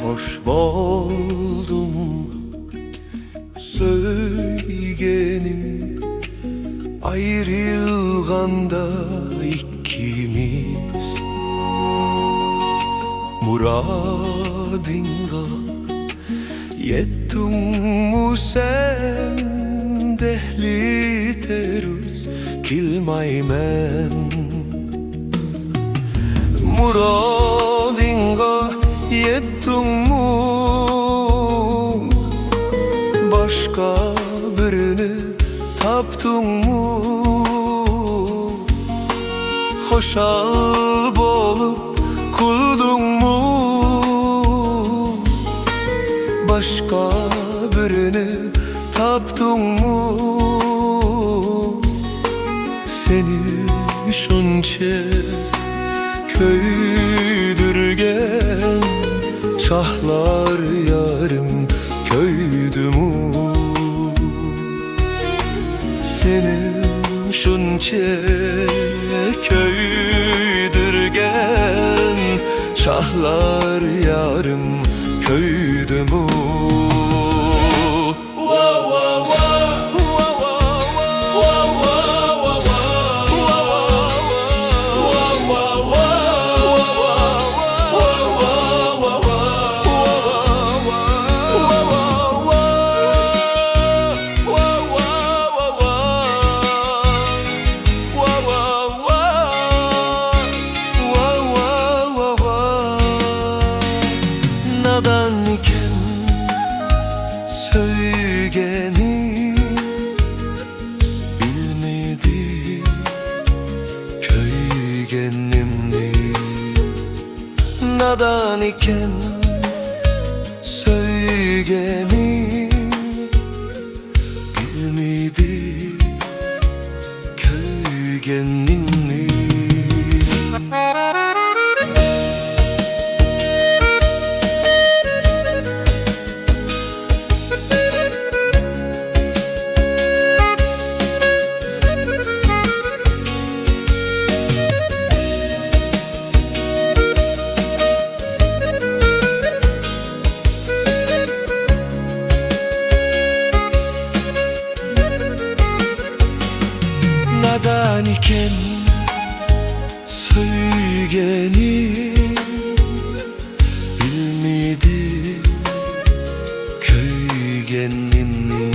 Hoş buldum söygenim, ayrılganda ikimiz. Muradinga yettin mu sen, dehli terus kilmaymen. Muradinga yettin mu, başka birini taptın mu? Hoşal bolup kuldun mu? Başka birini taptın mu? Seni şunça köydürgen çahlar yarım köydü mu? Senin şunça köydürgen çahlar yarım köydü mu? Nadan iken söygeni bilmedi köygenimni. Nadan iken söygeni bilmedi köygenimni. Nadan iken söygeni bilmedi köygenimni.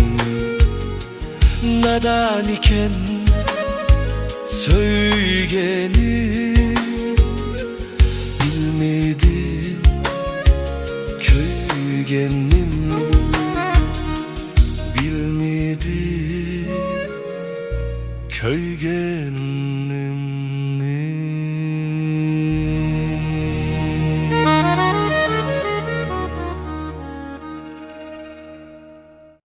Nadan iken söygeni bilmedi köygenimni. Bilmedi köygenimni.